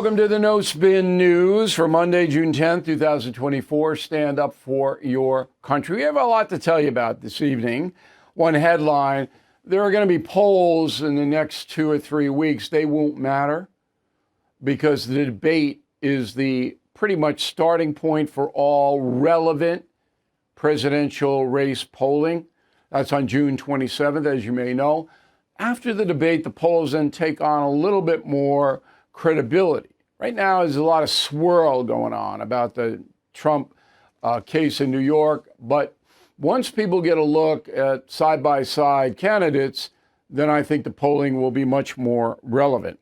Welcome to the No Spin News for Monday, June 10th, 2024. Stand up for your country. We have a lot to tell you about this evening. One headline, there are going to be polls in the next 2 or 3 weeks. They won't matter because the debate is the pretty much starting point for all relevant presidential race polling. That's on June 27th, as you may know. After the debate, the polls then take on a little bit more credibility. Right now, there's a lot of swirl going on about the Trump case in New York. But once people get a look at side-by-side candidates, then I think the polling will be much more relevant.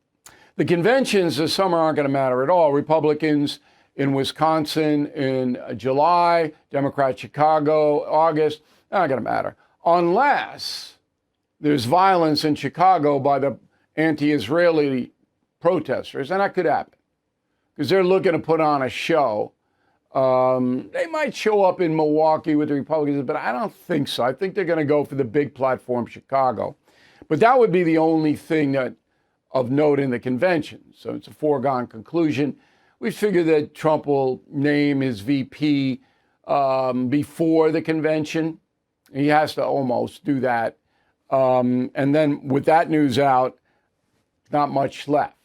The conventions this summer aren't going to matter at all. Republicans in Wisconsin in July, Democrats Chicago, August, not going to matter. Unless there's violence in Chicago by the anti-Israeli protesters, and that could happen because they're looking to put on a show. They might show up in Milwaukee with the Republicans, but I don't think so. I think they're going to go for the big platform, Chicago. But that would be the only thing that of note in the convention. So it's a foregone conclusion. We figure that Trump will name his VP before the convention. He has to almost do that. And then with that news out, not much left.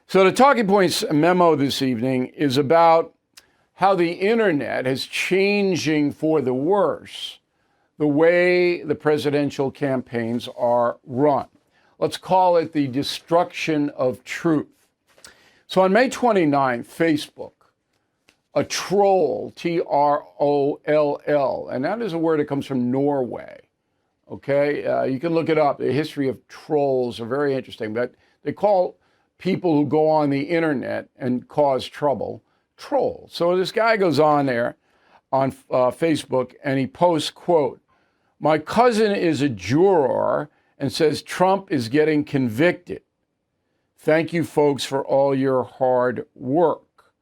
So the talking points memo this evening is about how the internet is changing for the worse the way the presidential campaigns are run. Let's call it the destruction of truth. So on May 29th, Facebook, a troll, Troll, and that is a word that comes from Norway. Okay, you can look it up. The history of trolls are very interesting, but they call people who go on the internet and cause trouble trolls. So this guy goes on there on Facebook and he posts, quote, "My cousin is a juror and says Trump is getting convicted. Thank you, folks, for all your hard work."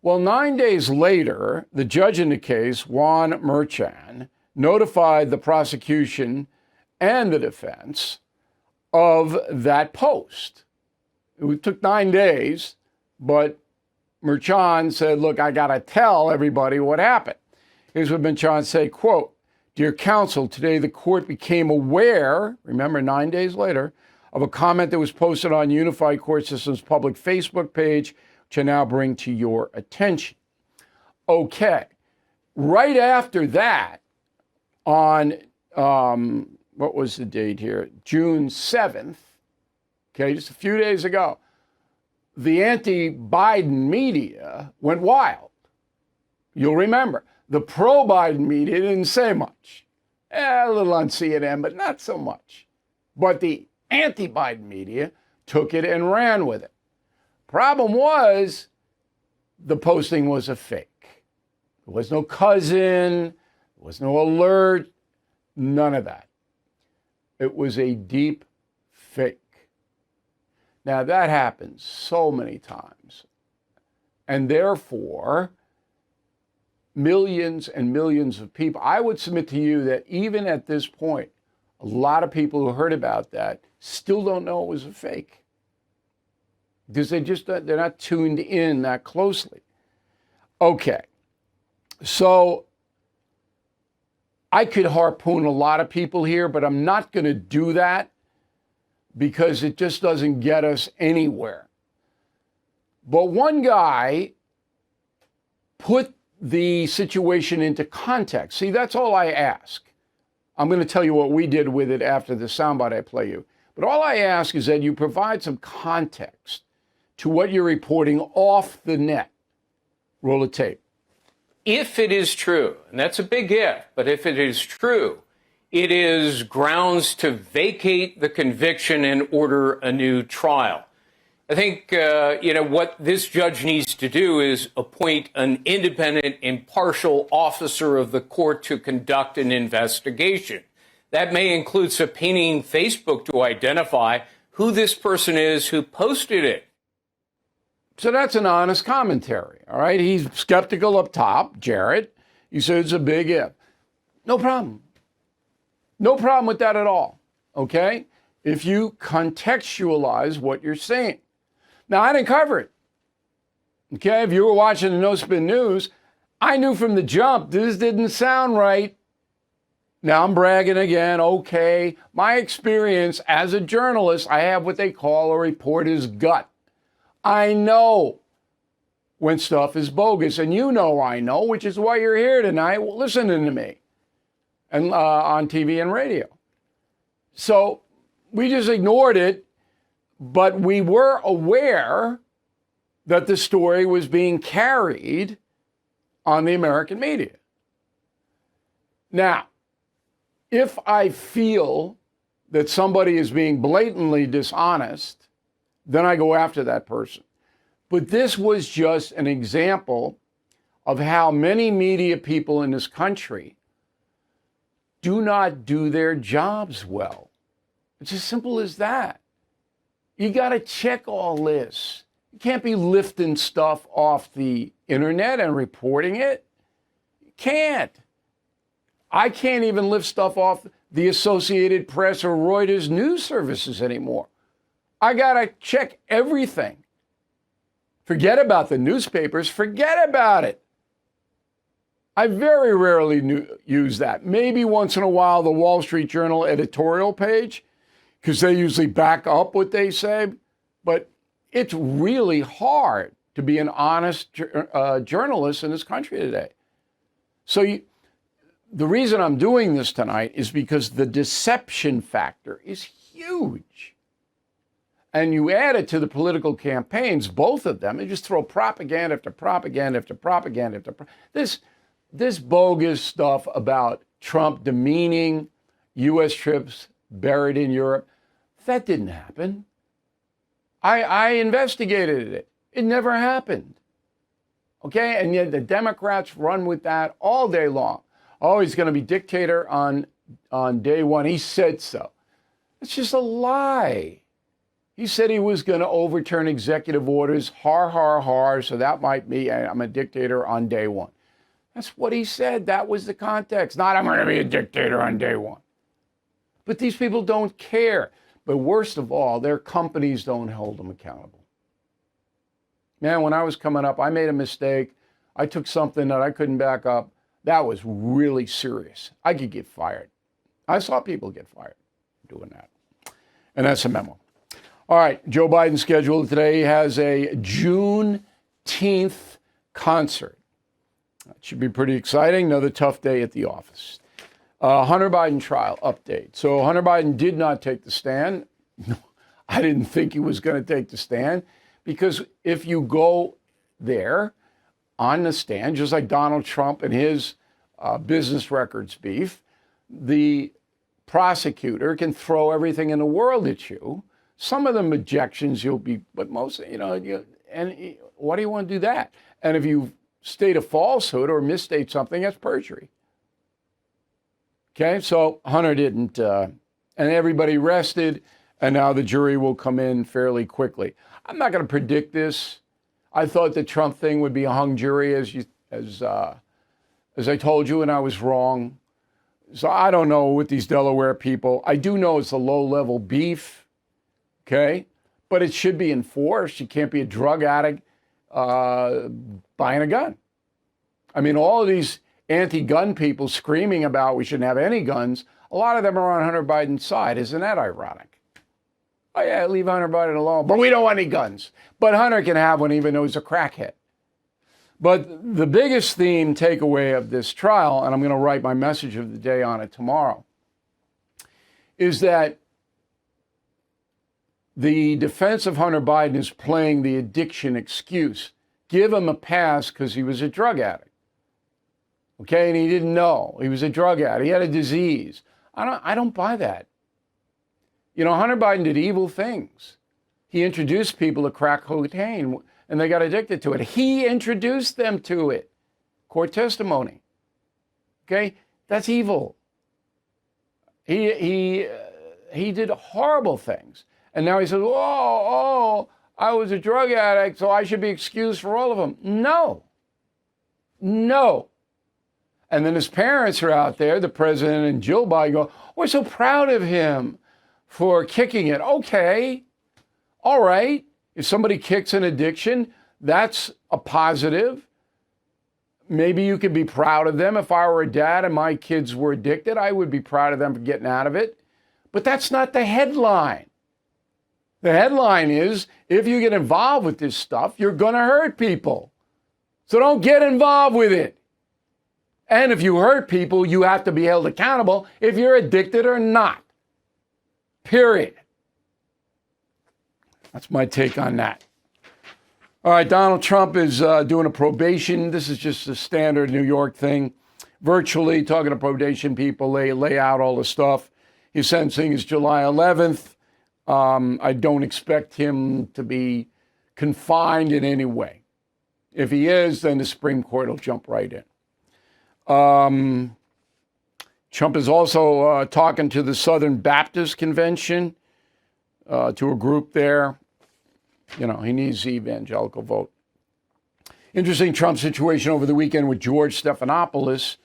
Well, 9 days later, the judge in the case, Juan Merchan, notified the prosecution and the defense of that post. It took 9 days, but Merchan said, look, I got to tell everybody what happened. Here's what Merchan said, quote, "Dear counsel, today the court became aware," remember 9 days later, "of a comment that was posted on Unified Court System's public Facebook page, which I now bring to your attention." Okay. Right after that, on, what was the date here? June 7th, okay, just a few days ago, the anti-Biden media went wild. You'll remember, the pro-Biden media didn't say much. A little on CNN, but not so much. But the anti-Biden media took it and ran with it. Problem was, the posting was a fake. There was no cousin, there was no alert, none of that. It was a deep fake. Now, that happens so many times. And therefore, millions and millions of people, I would submit to you that even at this point, a lot of people who heard about that still don't know it was a fake. Because they're not tuned in that closely. Okay. So I could harpoon a lot of people here, but I'm not going to do that because it just doesn't get us anywhere. But one guy put the situation into context. See, that's all I ask. I'm going to tell you what we did with it after the soundbite I play you. But all I ask is that you provide some context to what you're reporting off the net. Roll the tape. If it is true, and that's a big if, but if it is true, it is grounds to vacate the conviction and order a new trial. I think, what this judge needs to do is appoint an independent, impartial officer of the court to conduct an investigation. That may include subpoenaing Facebook to identify who this person is who posted it. So that's an honest commentary, all right? He's skeptical up top, Jarrett. He said it's a big if. No problem. No problem with that at all, okay? If you contextualize what you're saying. Now, I didn't cover it. Okay, if you were watching the No Spin News, I knew from the jump this didn't sound right. Now I'm bragging again. Okay, my experience as a journalist, I have what they call a reporter's gut. I know when stuff is bogus, and you know I know, which is why you're here tonight listening to me and on TV and radio. So we just ignored it, but we were aware that the story was being carried on the American media. Now, if I feel that somebody is being blatantly dishonest, then I go after that person. But this was just an example of how many media people in this country do not do their jobs well. It's as simple as that. You got to check all this. You can't be lifting stuff off the internet and reporting it. You can't. I can't even lift stuff off the Associated Press or Reuters news services anymore. I got to check everything. Forget about the newspapers. Forget about it. I very rarely use that. Maybe once in a while, the Wall Street Journal editorial page, because they usually back up what they say. But it's really hard to be an honest journalist in this country today. So the reason I'm doing this tonight is because the deception factor is huge. And you add it to the political campaigns, both of them, and just throw propaganda after propaganda after propaganda after this bogus stuff about Trump demeaning U.S. troops buried in Europe. That didn't happen. I investigated it. It never happened. Okay? And yet the Democrats run with that all day long. Oh, he's going to be dictator on day one. He said so. It's just a lie. He said he was going to overturn executive orders, so that might be, I'm a dictator on day one. That's what he said. That was the context. Not, I'm going to be a dictator on day one. But these people don't care. But worst of all, their companies don't hold them accountable. Man, when I was coming up, I made a mistake. I took something that I couldn't back up. That was really serious. I could get fired. I saw people get fired doing that. And that's a memo. All right, Joe Biden scheduled today has a Juneteenth concert. That should be pretty exciting. Another tough day at the office. Hunter Biden trial update. So Hunter Biden did not take the stand. I didn't think he was going to take the stand because if you go there on the stand, just like Donald Trump and his business records beef, the prosecutor can throw everything in the world at you. Some of them objections you'll be, but most, and why do you want to do that? And if you state a falsehood or misstate something, that's perjury. Okay, so Hunter didn't, and everybody rested, and now the jury will come in fairly quickly. I'm not going to predict this. I thought the Trump thing would be a hung jury, as I told you, and I was wrong. So I don't know with these Delaware people. I do know it's a low-level beef. Okay, but it should be enforced. You can't be a drug addict buying a gun. I mean, all of these anti-gun people screaming about we shouldn't have any guns, a lot of them are on Hunter Biden's side. Isn't that ironic? Oh, yeah, leave Hunter Biden alone. But we don't want any guns. But Hunter can have one even though he's a crackhead. But the biggest theme takeaway of this trial, and I'm going to write my message of the day on it tomorrow, is that the defense of Hunter Biden is playing the addiction excuse. Give him a pass because he was a drug addict. Okay, and he didn't know. He was a drug addict. He had a disease. I don't buy that. Hunter Biden did evil things. He introduced people to crack cocaine, and they got addicted to it. He introduced them to it. Court testimony. Okay, that's evil. He did horrible things. And now he says, I was a drug addict, so I should be excused for all of them. No. And then his parents are out there, the president and Jill Biden, go, we're so proud of him for kicking it. Okay. All right. If somebody kicks an addiction, that's a positive. Maybe you could be proud of them. If I were a dad and my kids were addicted, I would be proud of them for getting out of it. But that's not the headline. The headline is, if you get involved with this stuff, you're going to hurt people. So don't get involved with it. And if you hurt people, you have to be held accountable if you're addicted or not. Period. That's my take on that. All right, Donald Trump is doing a probation. This is just a standard New York thing. Virtually talking to probation people, lay out all the stuff. His sentencing is July 11th. I don't expect him to be confined in any way. If he is, then the Supreme Court will jump right in. Trump is also talking to the Southern Baptist Convention, to a group there. You know, he needs the evangelical vote. Interesting Trump situation over the weekend with George Stephanopoulos,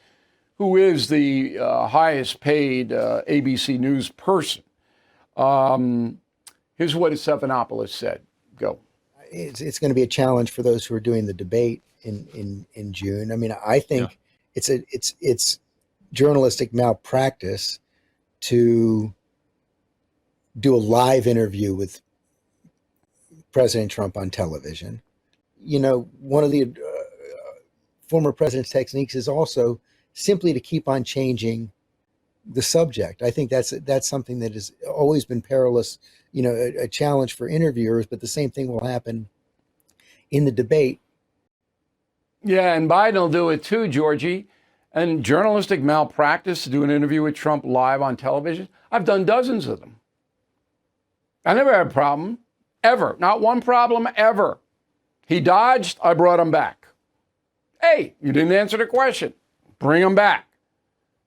who is the highest paid ABC News person. Here's what Stephanopoulos said. Go. It's going to be a challenge for those who are doing the debate in June. I mean, I think it's journalistic malpractice to do a live interview with President Trump on television. You know, one of the former president's techniques is also simply to keep on changing the subject. I think that's something that has always been perilous, you know, a challenge for interviewers, but the same thing will happen in the debate. Yeah, and Biden will do it too, Georgie. And journalistic malpractice to do an interview with Trump live on television, I've done dozens of them. I never had a problem, ever. Not one problem, ever. He dodged, I brought him back. Hey, you didn't answer the question. Bring him back.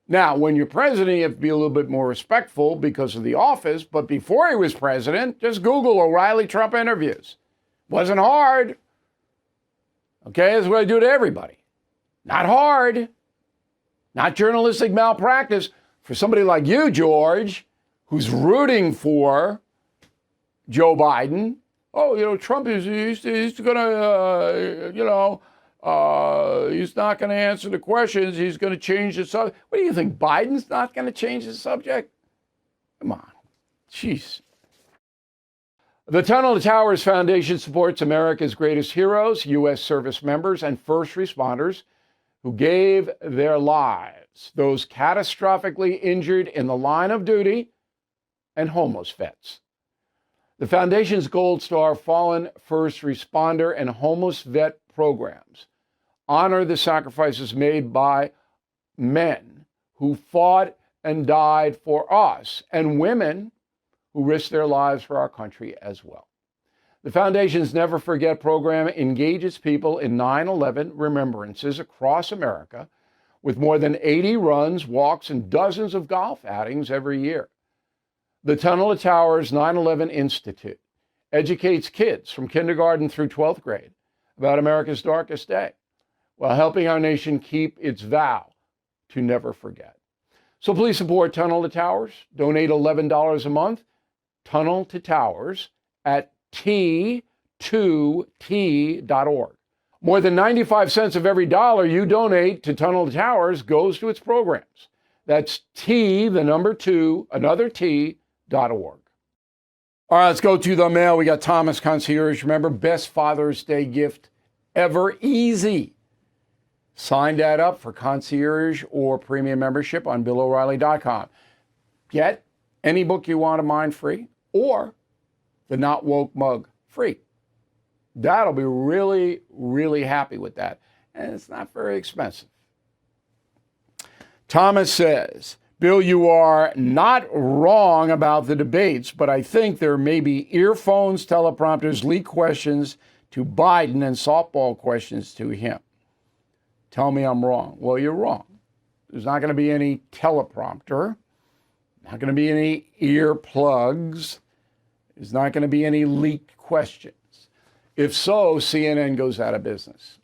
Now, when you're president, you have to be a little bit more respectful because of the office. But before he was president, just Google O'Reilly Trump interviews. Wasn't hard. Okay, that's what I do to everybody. Not hard. Not journalistic malpractice. For somebody like you, George, who's rooting for Joe Biden. Oh, you know, Trump he's going to, he's not going to answer the questions. He's going to change the subject. What do you think? Biden's not going to change the subject? Come on. Jeez. The Tunnel to Towers Foundation supports America's greatest heroes, U.S. service members, and first responders who gave their lives, those catastrophically injured in the line of duty, and homeless vets. The foundation's Gold Star Fallen First Responder and Homeless Vet programs honor the sacrifices made by men who fought and died for us, and women who risked their lives for our country as well. The foundation's Never Forget program engages people in 9/11 remembrances across America with more than 80 runs, walks, and dozens of golf outings every year. The Tunnel to Towers 9/11 Institute educates kids from kindergarten through 12th grade about America's darkest day while helping our nation keep its vow to never forget. So please support Tunnel to Towers. Donate $11 a month. Tunnel to Towers at T2T.org. More than 95 cents of every dollar you donate to Tunnel to Towers goes to its programs. That's T, the number 2, another T.org. All right, let's go to the mail. We got Thomas Concierge. Remember, best Father's Day gift ever, easy. Sign that up for Concierge or premium membership on BillO'Reilly.com. Get any book you want of mine free, or the Not Woke mug free. That'll be really, really happy with that. And it's not very expensive. Thomas says, Bill, you are not wrong about the debates, but I think there may be earphones, teleprompters, leaked questions to Biden and softball questions to him. Tell me I'm wrong. Well, you're wrong. There's not going to be any teleprompter. Not going to be any earplugs. There's not going to be any leaked questions. If so, CNN goes out of business.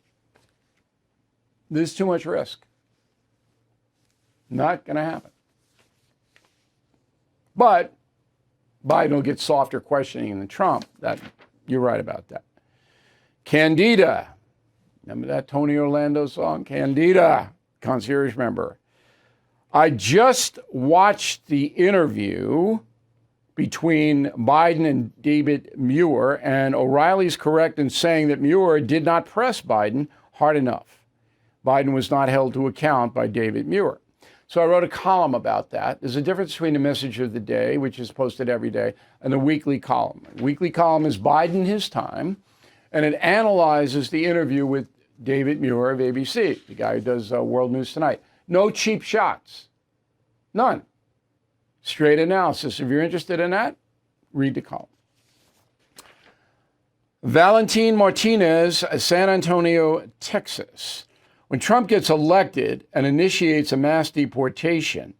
There's too much risk. Not going to happen. But Biden will get softer questioning than Trump. That, You're right about that. Candida. Remember that Tony Orlando song? Candida, concierge member. I just watched the interview between Biden and David Muir, and O'Reilly's correct in saying that Muir did not press Biden hard enough. Biden was not held to account by David Muir. So I wrote a column about that. There's a difference between the message of the day, which is posted every day, and the weekly column. The weekly column is Biden His Time, and it analyzes the interview with David Muir of ABC, the guy who does World News Tonight. No cheap shots. None. Straight analysis. If you're interested in that, read the column. Valentin Martinez, San Antonio, Texas. When Trump gets elected and initiates a mass deportation,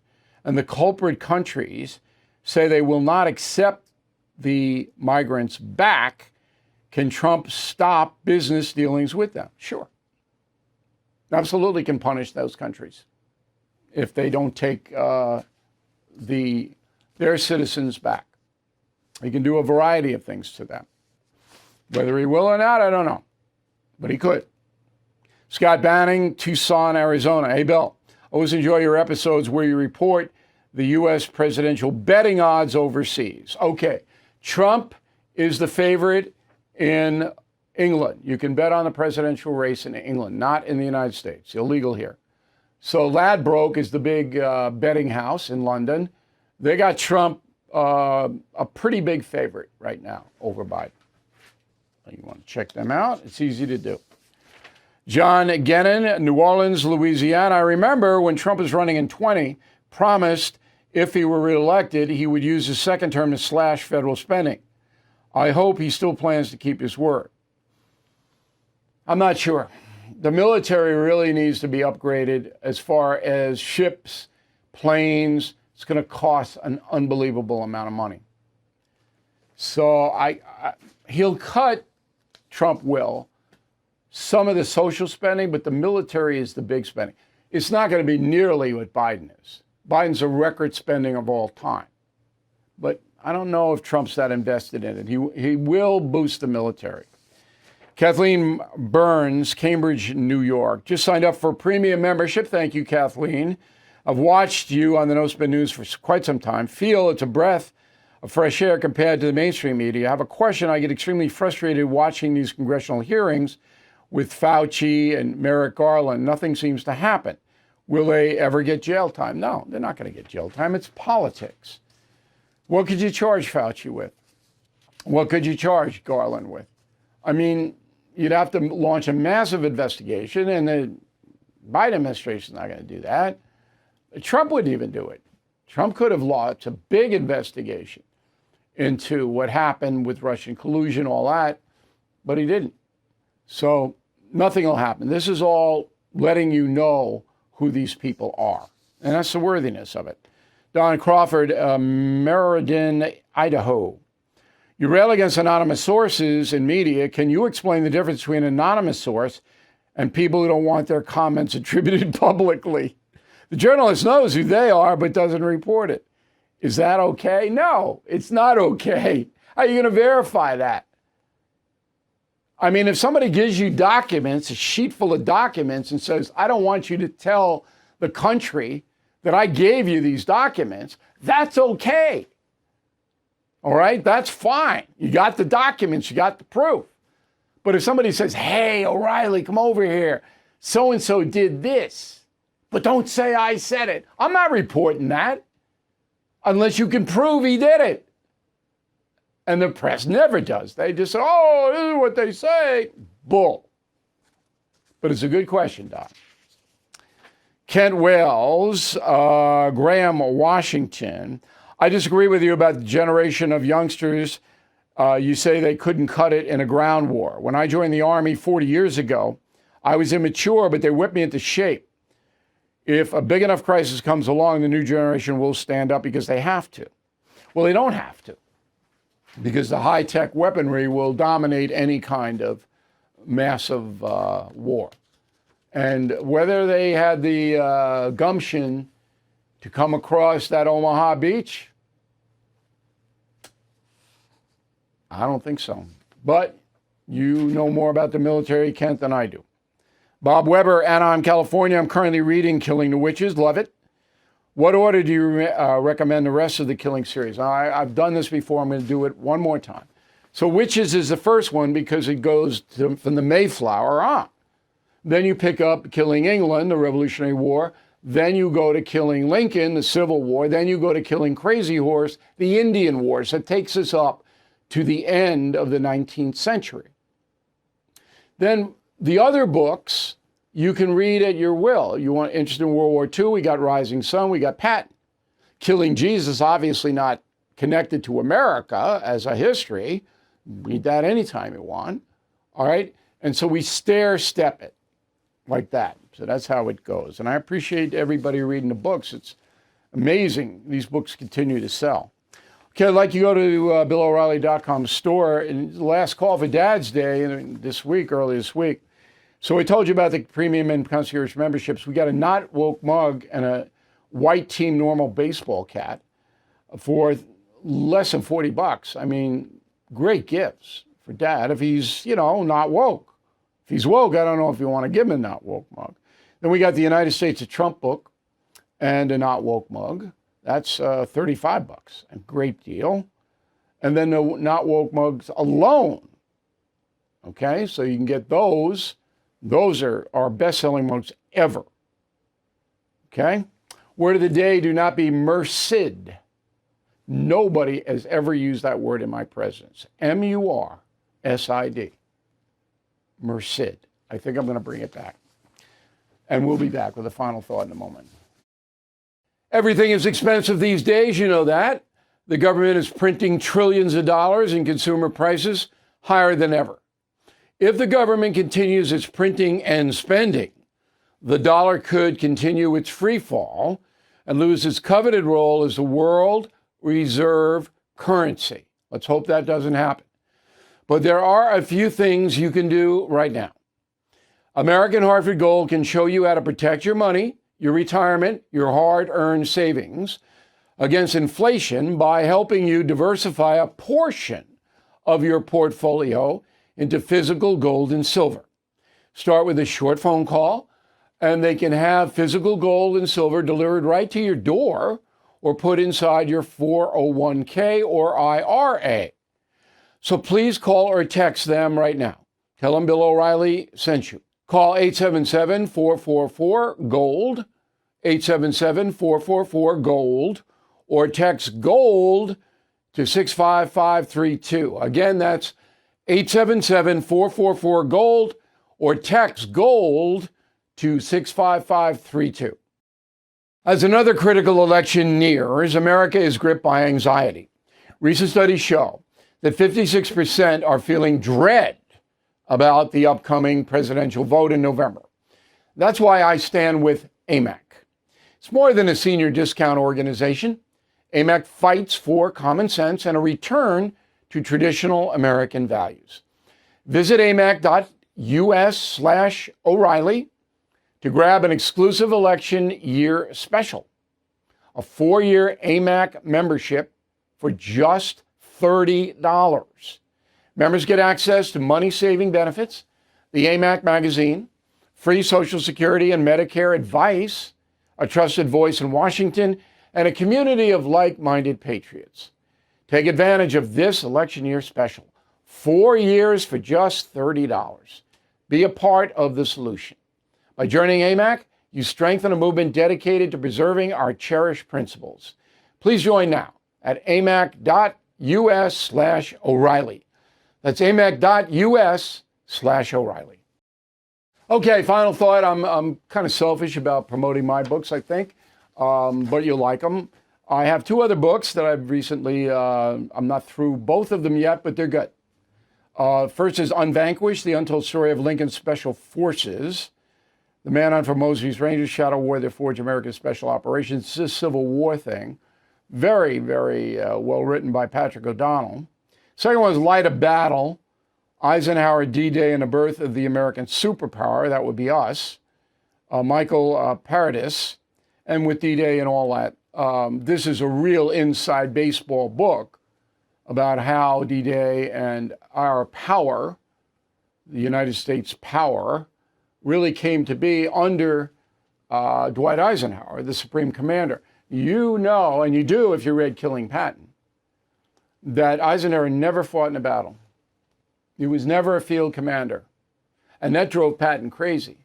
and the culprit countries say they will not accept the migrants back, can Trump stop business dealings with them? Sure. Absolutely can punish those countries if they don't take their citizens back. He can do a variety of things to them. Whether he will or not, I don't know. But he could. Scott Banning, Tucson, Arizona. Hey, Bill, always enjoy your episodes where you report the U.S. presidential betting odds overseas. Okay, Trump is the favorite in England. You can bet on the presidential race in England, not in the United States. Illegal here. So Ladbroke is the big betting house in London. They got Trump a pretty big favorite right now over Biden. You want to check them out? It's easy to do. John Gennon, New Orleans, Louisiana. I remember when Trump was running in 20, promised if he were reelected, he would use his second term to slash federal spending. I hope he still plans to keep his word. I'm not sure. The military really needs to be upgraded as far as ships, planes. It's going to cost an unbelievable amount of money. So he'll cut, Trump will, some of the social spending, but the military is the big spending. It's not going to be nearly what Biden is. Biden's a record spending of all time. But I don't know if Trump's that invested in it. He will boost the military. Kathleen Burns, Cambridge, New York, just signed up for premium membership. Thank you, Kathleen. I've watched you on the No Spin News for quite some time. Feel it's a breath of fresh air compared to the mainstream media. I have a question. I get extremely frustrated watching these congressional hearings with Fauci and Merrick Garland. Nothing seems to happen. Will they ever get jail time? No, they're not going to get jail time. It's politics. What could you charge Fauci with? What could you charge Garland with? I mean, you'd have to launch a massive investigation, and the Biden administration's not going to do that. Trump wouldn't even do it. Trump could have launched a big investigation into what happened with Russian collusion, all that, but he didn't. So nothing will happen. This is all letting you know who these people are. And that's the worthiness of it. Don Crawford, Meriden, Idaho. You rail against anonymous sources in media. Can you explain the difference between an anonymous source and people who don't want their comments attributed publicly? The journalist knows who they are, but doesn't report it. Is that okay? No, it's not okay. How are you going to verify that? I mean, if somebody gives you documents, a sheet full of documents, and says, I don't want you to tell the country that I gave you these documents, that's okay. All right? That's fine. You got the documents, you got the proof. But if somebody says, hey, O'Reilly, come over here, so-and-so did this, but don't say I said it, I'm not reporting that unless you can prove he did it. And the press never does. They just say, oh, this is what they say. Bull. But it's a good question, Doc. Kent Wells, Graham, Washington. I disagree with you about the generation of youngsters. You say they couldn't cut it in a ground war. When I joined the Army 40 years ago, I was immature, but they whipped me into shape. If a big enough crisis comes along, the new generation will stand up because they have to. Well, they don't have to, because the high-tech weaponry will dominate any kind of massive war. And whether they had the gumption to come across that Omaha beach, I don't think so. But you know more about the military, Kent, than I do. Bob Weber, Anaheim, California. I'm currently reading Killing the Witches. Love it. What order do you recommend the rest of the Killing series? I've done this before. I'm going to do it one more time. So Witches is the first one because it goes from the Mayflower on. Then you pick up Killing England, the Revolutionary War. Then you go to Killing Lincoln, the Civil War. Then you go to Killing Crazy Horse, the Indian Wars. That takes us up to the end of the 19th century. Then the other books you can read at your will. You want interested in World War II, we got Rising Sun, we got Patton. Killing Jesus, obviously not connected to America as a history. Read that anytime you want. All right? And so we stair-step it like that. So that's how it goes. And I appreciate everybody reading the books. It's amazing. These books continue to sell. Okay, I'd like you to go to BillO'Reilly.com store. And the last call for Dad's Day early this week. So we told you about the premium and concierge memberships. We got a Not Woke mug and a white Team Normal baseball cap for less than $40. I mean, great gifts for Dad if he's, not woke. If he's woke, I don't know if you want to give him a Not Woke mug. Then we got the United States of Trump book and a Not Woke mug. That's $35, a great deal. And then the Not Woke mugs alone. Okay, so you can get those. Those are our best-selling mugs ever. Okay? Word of the day, do not be merced. Nobody has ever used that word in my presence. M-U-R-S-I-D. Merced. I think I'm going to bring it back. And we'll be back with a final thought in a moment. Everything is expensive these days, you know that. The government is printing trillions of dollars and consumer prices higher than ever. If the government continues its printing and spending, the dollar could continue its free fall and lose its coveted role as the world reserve currency. Let's hope that doesn't happen. But there are a few things you can do right now. American Hartford Gold can show you how to protect your money, your retirement, your hard-earned savings against inflation by helping you diversify a portion of your portfolio into physical gold and silver. Start with a short phone call, and they can have physical gold and silver delivered right to your door or put inside your 401k or IRA. So please call or text them right now. Tell them Bill O'Reilly sent you. Call 877-444-GOLD, 877-444-GOLD, or text GOLD to 65532. Again, that's 877-444-GOLD, or text GOLD to 65532. As another critical election nears, America is gripped by anxiety. Recent studies show that 56% are feeling dread about the upcoming presidential vote in November. That's why I stand with AMAC. It's more than a senior discount organization. AMAC fights for common sense and a return to traditional American values. Visit amac.us/O'Reilly to grab an exclusive election year special, a 4-year AMAC membership for just $30. Members get access to money-saving benefits, the AMAC magazine, free Social Security and Medicare advice, a trusted voice in Washington, and a community of like-minded patriots. Take advantage of this election year special. 4 years for just $30. Be a part of the solution. By joining AMAC, you strengthen a movement dedicated to preserving our cherished principles. Please join now at amac.us/O'Reilly. That's amac.us/O'Reilly. Okay, final thought. I'm kind of selfish about promoting my books, I think, but you'll like them. I have 2 other books that I've recently, I'm not through both of them yet, but they're good. First is Unvanquished, the untold story of Lincoln's Special Forces. The man on for Mosby's Rangers, Shadow War, they forged America's Special Operations. It's a Civil War thing. Very, very well written by Patrick O'Donnell. Second one is Light of Battle, Eisenhower, D-Day, and the Birth of the American Superpower. That would be us. Michael Paradis, and with D-Day and all that. This is a real inside baseball book about how D-Day and our power, the United States power, really came to be under Dwight Eisenhower, the Supreme Commander. You know, and you do if you read Killing Patton, that Eisenhower never fought in a battle. He was never a field commander. And that drove Patton crazy,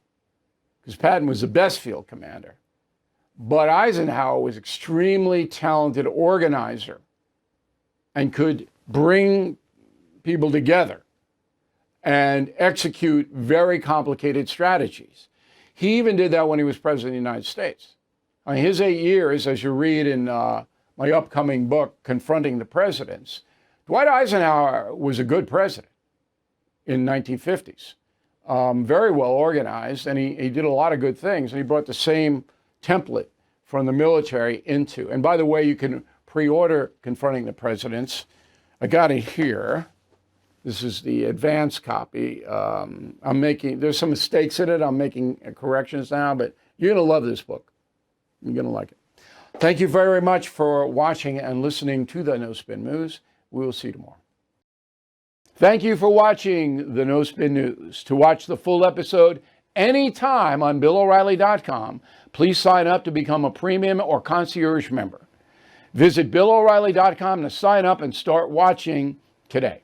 because Patton was the best field commander. But Eisenhower was extremely talented organizer and could bring people together and execute very complicated strategies. He even did that when he was president of the United States. I mean, his 8 years, as you read in my upcoming book, Confronting the Presidents, Dwight Eisenhower was a good president in the 1950s. Very well organized, and he did a lot of good things, and he brought the same template from the military into. And by the way, you can pre-order Confronting the Presidents. I got it here. This is the advanced copy. There's some mistakes in it. I'm making corrections now, but you're going to love this book. You're going to like it. Thank you very much for watching and listening to the No Spin News. We will see you tomorrow. Thank you for watching the No Spin News. To watch the full episode anytime on BillO'Reilly.com, please sign up to become a premium or concierge member. Visit BillO'Reilly.com to sign up and start watching today.